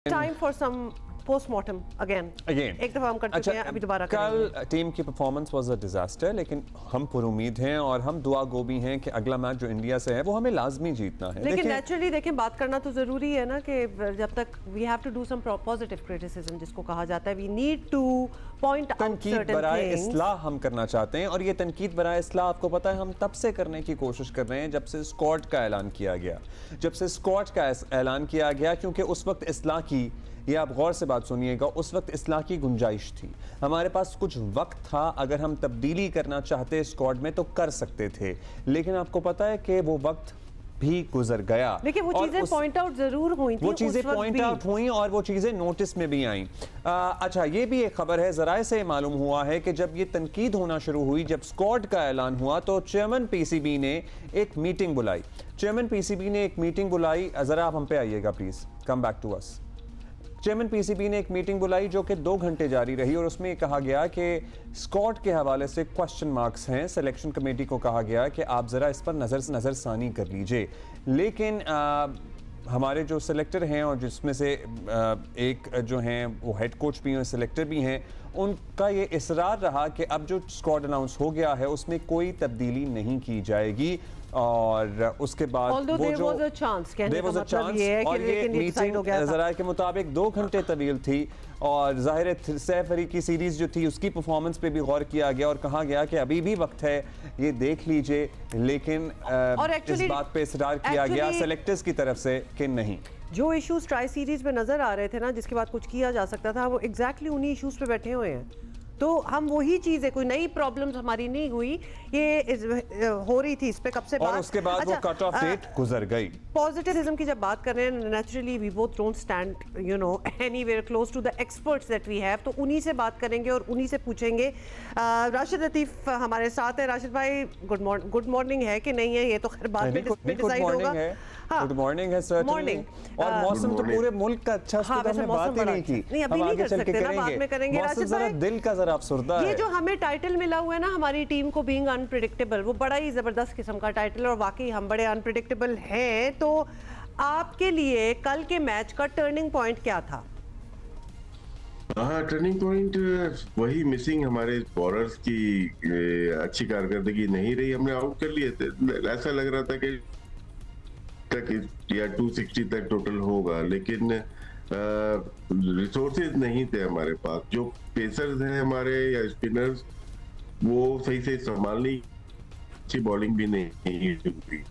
Time for some postmortem again. एक दफा हम कर चुके हैं, अभी दोबारा कल टीम की परफॉर्मेंस वाज अ डिजास्टर, लेकिन हम पुरुमीद हैं और हम दुआ गो भी हैं कि अगला मैच जो इंडिया से है वो हमें लाजमी जीतना है। लेकिन नेचुरली देखें, बात करना तो जरूरी है ना कि जब तक we have to do some positive criticism जिसको कहा जाता है, we need to point out certain things. तनकीद बराए इस्लाह हम करना चाहते हैं और ये तनकीद बराए इस्लाह आपको पता है हम तब से करने की कोशिश कर रहे हैं जब से स्क्वाड का ऐलान किया गया। जब से स्क्वाड का ऐलान किया गया, क्योंकि उस वक्त इस्लाह की, ये आप गौर से बात सुनिएगा, उस वक्त इस्लाह की गुंजाइश थी, हमारे पास कुछ वक्त था, अगर हम तब्दीली करना चाहते स्क्वाड में तो कर सकते थे, लेकिन आपको पता है कि वो वक्त भी गुजर गया। लेकिन वो चीजें पॉइंट आउट जरूर हुई थी, वो चीजें पॉइंट आउट हुई और वो चीजें नोटिस में भी आई। अच्छा, ये भी एक खबर है, जराए से मालूम हुआ है कि जब ये तनकीद होना शुरू हुई, जब स्क्वाड का ऐलान हुआ तो चेयरमैन पीसीबी ने एक मीटिंग बुलाई। चेयरमैन पीसीबी ने एक मीटिंग बुलाई, जरा आप हम पे आइएगा please, come back to us. Chairman PCB ने एक मीटिंग बुलाई जो कि 2 घंटे जारी रही और उसमें कहा गया कि स्क्वाड के हवाले से क्वेश्चन मार्क्स हैं। सिलेक्शन कमेटी को कहा गया कि आप ज़रा इस पर नज़रसानी कर लीजिए, लेकिन हमारे जो सिलेक्टर हैं और जिसमें से एक जो हैं वो हेड कोच भी हैं, सिलेक्टर भी हैं, उनका ये इसरार रहा कि अब जो स्क्वाड अनाउंस हो गया है उसमें कोई तब्दीली नहीं की जाएगी। और उसके बाद वो जो और ये मीटिंग ज़रा के मुताबिक 2 घंटे तवील थी और ज़ाहिर है सैफ अली की सीरीज़ जो थी उसकी परफॉर्मेंस पे भी गौर किया गया और कहा गया कि अभी भी वक्त है, ये देख लीजिए, लेकिन इस बात पे इसरार किया गया सेलेक्टर्स की तरफ से कि नहीं। जो इश्यूज ट्राई सीरीज में नजर आ रहे थे ना, जिसके बाद कुछ किया जा सकता था, वो एग्जैक्टली उन्हीं इश्यूज पे बैठे हुए हैं। तो हम वही चीज़ है, कोई नई प्रॉब्लम्स हमारी नहीं हुई, ये हो रही थी इस पे कब से बात। और उसके बाद वो कट ऑफ डेट गुजर गई। पॉजिटिविज्म की जब बात कर रहे हैं, naturally we both don't stand anywhere close to the experts that we have, तो उन्हीं से बात करेंगे और उन्हीं से पूछेंगे। राशिद लतीफ़ हमारे साथ है। राशिद भाई, गुड मॉर्निंग है कि नहीं है, ये तो खैर बाद में डिसाइड होगा। गुड मॉर्निंग है सर। मॉर्निंग और मौसम तो पूरे मुल्क का अच्छा, उसके बारे में बात ही नहीं की। नहीं, अभी नहीं कर सकते ना, बाद में करेंगे। राशिद भाई, दिल का जरा अफसरदा है। ये जो हमें टाइटल मिला हुआ है ना हमारी टीम को, बीइंग अनप्रेडिक्टेबल, वो बड़ा ही जबरदस्त किस्म का टाइटल है और वाकई हम बड़े अनप्रेडिक्टेबल हैं। तो आपके लिए कल के मैच का टर्निंग पॉइंट क्या था? हाँ, टर्निंग पॉइंट वही मिसिंग हमारे बॉलर्स की अच्छी कारकर्दगी नहीं रही, हमने आउट कर लिए थे। ऐसा लग रहा था कि तक या 260 तक टोटल होगा, लेकिन रिसोर्सेज नहीं थे हमारे पास। जो पेसर्स हैं हमारे या स्पिनर्स, वो सही से संभालने अच्छी बॉलिंग भी नहीं हुई।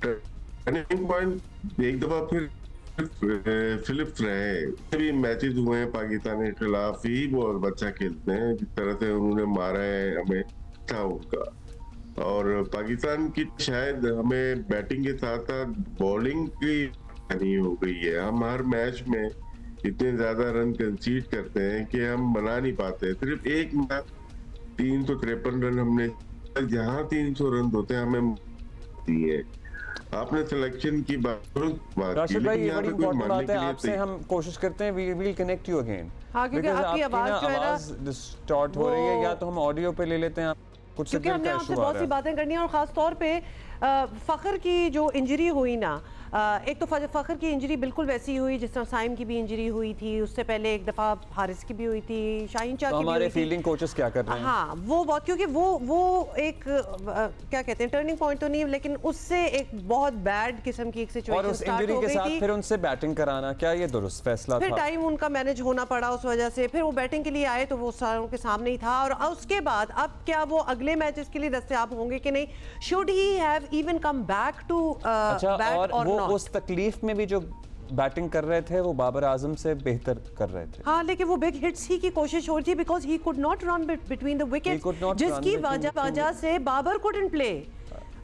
टर्निंग पॉइंट एक दफा फिर फिलिप्स रहे, भी मैचेस हुए हैं पाकिस्तान के खिलाफ ही वो अच्छा खेलते हैं, जिस तरह से उन्होंने मारा है हमें था उनका। और पाकिस्तान की शायद हमें बैटिंग के साथ साथ बॉलिंग की नहीं हो गई है। हम हर मैच में इतने ज्यादा रन कंसीड करते हैं कि हम बना नहीं पाते। सिर्फ एक मैच 353 रन हमने, जहाँ 300 रन होते हैं हमें दिए। आपने सिलेक्शन की बात राशिद भाई, ये बड़ी इंपॉर्टेंट बात है, आपसे हम कोशिश करते हैं we will connect you again. हाँ, क्योंकि आपकी आवाज जो है ना डिस्टॉर्ट हो रही है, या तो हम ऑडियो पे ले लेते हैं कुछ, क्योंकि हमने आपसे बहुत सी बातें करनी है और खास तौर पे फ़खर की जो इंजरी हुई ना, एक तो फ़खर की इंजरी बिल्कुल वैसी हुई जिस तरह साइम की भी इंजरी हुई थी, उससे पहले एक दफ़ा हारिस की भी हुई थी, शाहीन शाह की भी हमारे हुई थी। फील्डिंग कोचेस क्या कर रहे हैं? हाँ, वो बहुत, क्योंकि वो एक क्या कहते हैं, टर्निंग पॉइंट तो नहीं, लेकिन उससे एक बहुत बैड किस्म की एक सिचुएशन और उस इंजरी के साथ फिर उनसे बैटिंग कराना, क्या ये दुरुस्त फैसला था? फिर टाइम उनका मैनेज होना पड़ा उस वजह से, फिर वो बैटिंग के लिए आए तो वो सारों के सामने ही था। और उसके बाद अब क्या वो अगले मैचेस के लिए दस्तयाब होंगे कि नहीं? Should he have even come back to bat और वो नॉट? उस तकलीफ में भी जो बैटिंग कर रहे थे वो बाबर आजम से बेहतर कर रहे थे। हाँ, लेकिन वो बिग हिट्स ही की कोशिश हो रही थी, because he could not run between the wickets, जिसकी वजह से बाबर कुडंट प्ले।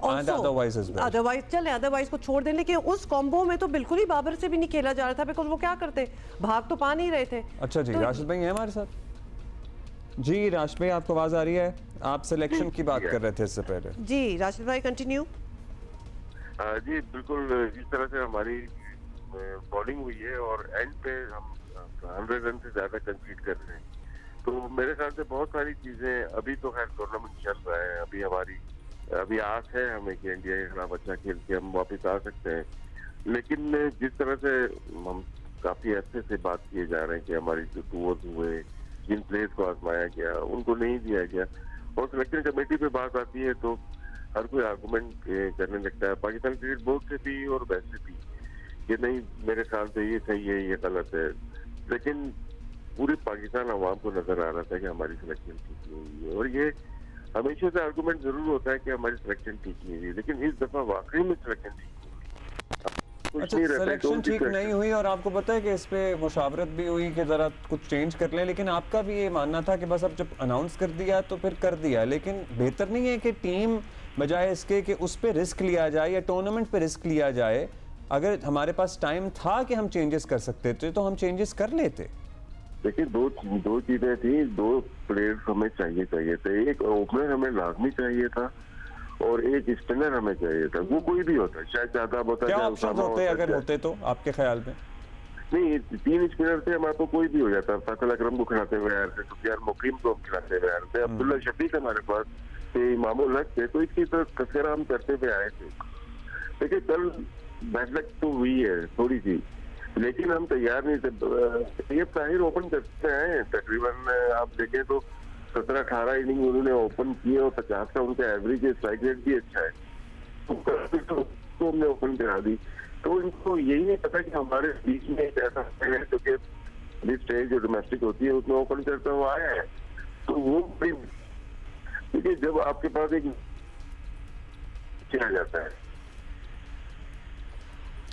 अदरवाइज चले, अदरवाइज को छोड़ दें, लेकिन उस कॉम्बो में तो बिल्कुल ही बाबर से भी नहीं खेला जा रहा था, बिकॉज वो क्या करते, भाग तो पा नहीं रहे थे। अच्छा जी, राशिद भाई हैं हमारे साथ? जी राशिद भाई, आपको आवाज आ रही है? आप सिलेक्शन की बात कर रहे थे इससे पहले। जी राशिद भाई, कंटिन्यू। जी बिल्कुल, जिस तरह से हमारी बॉलिंग हुई है और एंड पे हम 100 रन से ज्यादा कंसीड कर रहे हैं, तो मेरे ख्याल से बहुत सारी चीजें, अभी तो खैर टूर्नामेंट चल रहा है, अभी आस है हमें कि इंडिया के खिलाफ अच्छा खेल के हम वापस आ सकते हैं। लेकिन जिस तरह से हम काफी अच्छे से बात किए जा रहे हैं कि हमारी जो टूर्स हुए, जिन प्लेयर्स को आजमाया गया उनको नहीं दिया गया, और सिलेक्शन कमेटी पे बात आती है तो हर कोई आर्गुमेंट करने लगता है, पाकिस्तान क्रिकेट बोर्ड से भी और वैसे भी, कि नहीं मेरे ख्याल से ये सही है, ये गलत है। लेकिन पूरे पाकिस्तान अवाम को नजर आ रहा था कि हमारी सिलेक्शन ठीक नहीं हुई है, और ये हमेशा से आर्गुमेंट जरूर होता है कि हमारी सिलेक्शन ठीक नहीं हुई, लेकिन इस दफा वाकई में सिलेक्शन ठीक हुई। अच्छा, सिलेक्शन ठीक नहीं हुई, और आपको पता है कि इस पे मुशावरत भी हुई कि ज़रा कुछ चेंज कर लें, लेकिन आपका भी ये मानना था कि बस अब जब अनाउंस कर दिया तो फिर कर दिया। लेकिन बेहतर नहीं है कि टीम बजाय इसके कि उस पर रिस्क लिया जाए या टूर्नामेंट पे रिस्क लिया जाए, अगर हमारे पास टाइम था कि हम चेंजेस कर सकते थे तो हम चेंजेस कर लेते। देखिए, दो चीजें थी, दो प्लेयर्स हमें चाहिए थे, एक ओपनर हमें लाजमी चाहिए था और एक स्पिनर हमें चाहिए था, वो कोई भी होता, शायद शादाब होता, क्या ऑप्शन होते अगर होते तो आपके ख्याल में? नहीं, 3 स्पिनर थे हमारे को, कोई भी हो जाता। फैसल अकरम को खिलाते हुए आए थे, सुफियान मुकीम को हम खिलाते हुए आए थे, अब्दुल्ला शफीक हमारे पास थे, इमामुल हक थे, तो इसकी तो तस्करा हम करते हुए आए थे। देखिए, कल बैडलक तो हुई है थोड़ी सी, लेकिन हम तैयार नहीं थे। ये ताहिर ओपन करते हैं तकरीबन, आप देखें तो 17-18 इनिंग उन्होंने ओपन किए और 50 का उनका एवरेज स्ट्राइक रेट भी अच्छा है, तो हमने ओपन करा दी। तो इनको यही नहीं पता कि हमारे बीच में एक ऐसा है जो कि अभी स्टेज जो डोमेस्टिक होती है उसमें ओपन करता हुआ आया है, तो वो देखिए जब आपके पास एक आ जाता है।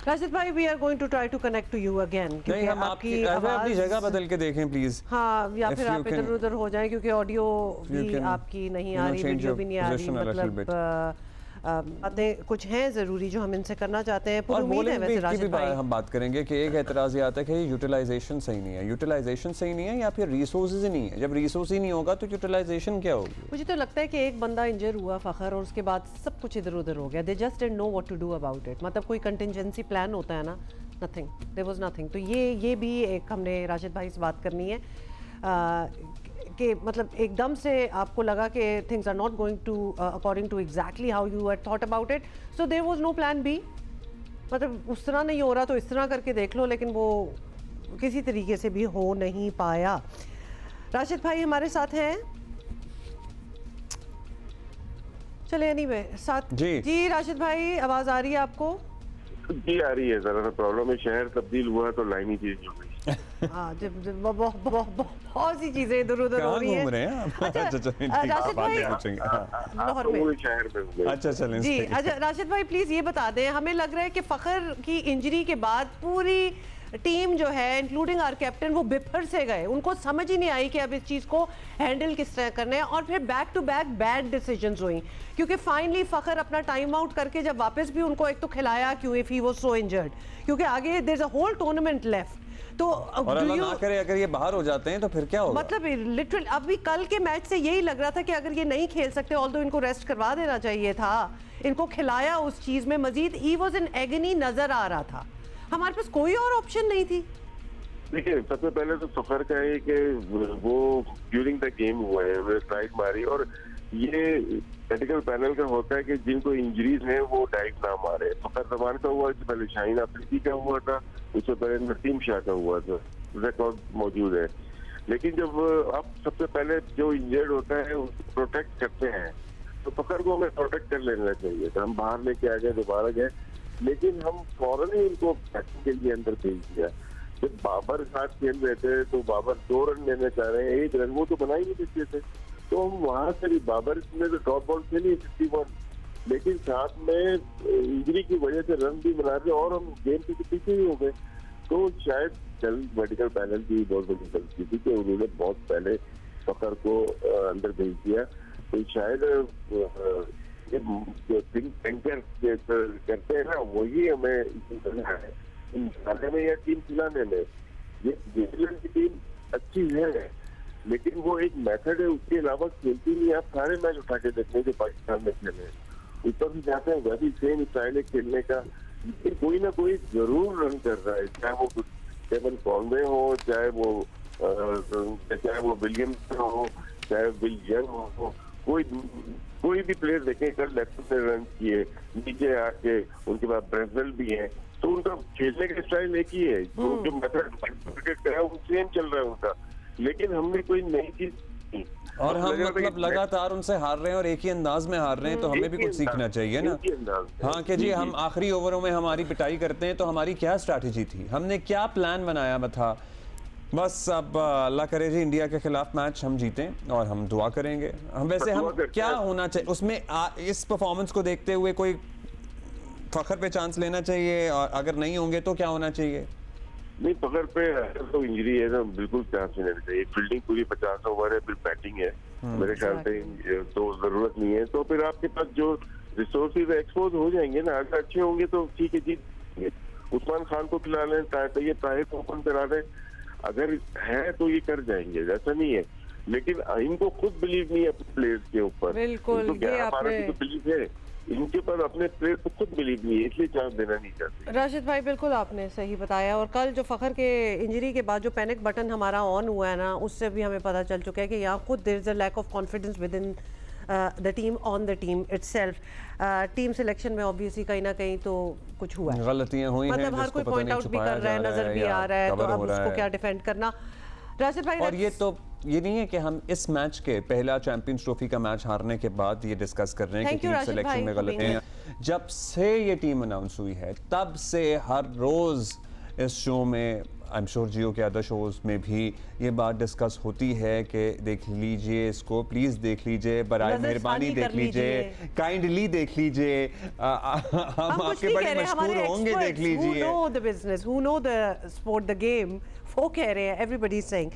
राशिद भाई, we are going to try to connect to you again, नहीं, हम आपकी अपनी जगह बदल के देखें प्लीज। हाँ, या फिर आप इधर उधर हो जाएं क्योंकि ऑडियो भी आपकी नहीं आ रही, वीडियो भी नहीं आ रही, मतलब बातें कुछ हैं ज़रूरी जो हम इनसे करना चाहते हैं। और बॉलिंग की भी हम बात करेंगे कि एक एतराज़ ये आता है कि यूटिलाइजेशन सही नहीं है, यूटिलाइजेशन सही नहीं है या फिर रिसोर्सेज नहीं है। जब रिसोर्स ही नहीं होगा तो यूटिलाइजेशन क्या होगी? मुझे तो लगता है कि एक बंदा इंजर हुआ फ़खर, और उसके बाद सब कुछ इधर उधर हो गया। They just didn't know what to do about it. मतलब कोई कंटिजेंसी प्लान होता है ना, नथिंग, देयर वाज नथिंग। तो ये भी एक हमने राशिद भाई से बात करनी है कि मतलब एकदम से आपको लगा कि things are not going to according to exactly how you had thought about it, so there was no plan B. मतलब उस तरह नहीं हो रहा तो इस तरह करके देख लो, लेकिन वो किसी तरीके से भी हो नहीं पाया। राशिद भाई हमारे साथ हैं, चले एनीवे साथ जी राशिद भाई, आवाज़ आ रही है आपको? जी आ रही है, जरा सा प्रॉब्लम है, शहर तब्दील हुआ तो लाइन ही चेंज हो गई। हाँ, बहुत सी चीजें इधर उधर हो रही हैं। राशिद भाई लाहौर में, शहर में। अच्छा चलें जी। अच्छा राशिद भाई प्लीज ये बता दें, हमें लग रहा है कि फखर की इंजरी के बाद पूरी टीम जो है इंक्लूडिंग आवर कैप्टन वो बिफर से गए, उनको समझ ही नहीं आई कि अब इस चीज़ को हैंडल किस तरह करना है, और फिर back to back bad decisions हुई, क्योंकि फाइनली फखर अपना टाइम आउट करके जब वापस भी उनको एक तो खिलाया क्यों if he was so injured, क्योंकि आगे there is a whole tournament left. तो और अल्लाह ना करे अगर ये बाहर हो जाते हैं तो फिर क्या होगा? मतलब लिटरली अभी कल के मैच से यही लग रहा था कि अगर ये नहीं खेल सकते, ऑल्दो इनको रेस्ट करवा देना चाहिए था, इनको खिलाया उस चीज में मजीद, ही वाज इन एगनी नजर आ रहा था, हमारे पास कोई और ऑप्शन नहीं थी। देखिए सबसे पहले तो फखर का है कि वो ड्यूरिंग द गेम हुआ है, स्ट्राइक मारी, और ये मेडिकल पैनल का होता है कि जिनको इंजरीज हैं वो डाइव ना मारे। फखर जमान का हुआ, इससे पहले शाहीन अफरीदी का हुआ था, उससे पहले नसीम शाह का हुआ था, रिकॉर्ड मौजूद है। लेकिन जब आप सबसे पहले जो इंजर्ड होता है उसको प्रोटेक्ट करते हैं, तो फखर को हमें प्रोटेक्ट कर लेना चाहिए था। हम बाहर लेके आ गए, दोबारा गए, लेकिन हम फौरन ही उनको बैटिंग के लिए अंदर भेज दिया। जब बाबर साथ खेल रहे थे तो बाबर 2 रन लेने चाह रहे हैं, 1 रन वो तो बना ही नहीं सकते थे, तो हम वहां से भी बाबर ने तो टॉप बॉल खेली 61, लेकिन साथ में इंजरी की वजह से रन भी बना रहे और हम गेम के पीछे ही हो गए। तो शायद कल मेडिकल पैनल की बहुत बड़ी गलती थी कि उन्होंने बहुत पहले फखर को अंदर भेज दिया। तो शायद जो थिंक टैंकर करते हैं ना, वही हमें खिलाने में या टीम खिलाने में, ये न्यूजीलैंड की टीम अच्छी है लेकिन वो एक मेथड है, उसके अलावा खेलती नहीं। आप सारे मैच उठा के देखने जो पाकिस्तान में खेले, ऊपर भी जाते हैं वैसे सेम स्टाइल है खेलने का, लेकिन कोई ना कोई जरूर रन कर रहा है, चाहे वो केवन कॉनवे हो, चाहे वो विलियम्स हो, चाहे विल यंग हो, कोई भी प्लेयर देखें कल लेफ्ट से रन किए, नीचे आके उनके पास ब्रेजवेल भी है, तो उनका खेलने का स्टाइल एक ही है, जो मेथड क्रिकेट का है वो सेम चल रहा है उनका, लेकिन हमने कोई नई चीज और हम मतलब लगातार उनसे हार रहे हैं और एक ही अंदाज में हार रहे हैं, तो हमें भी कुछ सीखना चाहिए ना। हाँ कि जी हम आखिरी ओवरों में हमारी पिटाई करते हैं, तो हमारी क्या स्ट्रैटेजी थी, हमने क्या प्लान बनाया था। बस अब अल्लाह करे जी इंडिया के खिलाफ मैच हम जीतें और हम दुआ करेंगे। हम वैसे हम क्या होना चाहिए उसमें इस परफॉर्मेंस को देखते हुए कोई फखर पे चांस लेना चाहिए, और अगर नहीं होंगे तो क्या होना चाहिए? नहीं, फखर पे तो इंजरी है ना, बिल्कुल चांस नहीं लेना चाहिए। फील्डिंग पूरी 50 ओवर है, फिर बैटिंग है, मेरे ख्याल से तो जरूरत नहीं है। तो फिर आपके पास जो रिसोर्सेज एक्सपोज हो जाएंगे ना, अगर अच्छे होंगे तो ठीक है जीत। उस्मान खान को खिला लें, ये ताहिर को ओपन करा दें, अगर है तो ये कर जाएंगे, ऐसा नहीं है। लेकिन इनको खुद बिलीव नहीं है अपने प्लेयर्स के ऊपर। बिल्कुल, ये आपने तो बिलीव है इनके पर, अपने प्लेयर को खुद बिलीव नहीं है, इसलिए चांस देना नहीं चाहते। राशिद भाई बिल्कुल आपने सही बताया, और कल जो फखर के इंजरी के बाद जो पैनिक बटन हमारा ऑन हुआ है ना, उससे भी हमें पता चल चुका है कि यहाँ खुद there is a lack of confidence within the team, on the team itself. Team selection में ऑब्वियसली कहीं ना कहीं तो कुछ हुआ है, गलतियां हुई हैं, मतलब हर कोई पॉइंट आउट भी कर रहा है, नजर भी आ रहा है, तो अब उसको क्या डिफेंड करना। राशिद भाई, और ये नहीं है कि हम इस मैच के पहला चैंपियंस ट्रॉफी का मैच हारने के बाद ये डिस्कस कर रहे हैं कि टीम सिलेक्शन में गलतियां। जब से ये टीम अनाउंस हुई है तब से हर रोज इस शो में, आई एम श्योर जियो के अदर शोज में भी ये बात डिस्कस होती है कि देख लीजिए इसको, प्लीज देख लीजिए, बराए मेहरबानी देख लीजिए, काइंडली देख लीजिए, हम आपके बड़े मशहूर होंगे, देख लीजिए। Who know the business, who know the sport, the game, वो कह रहे हैं, everybody is saying।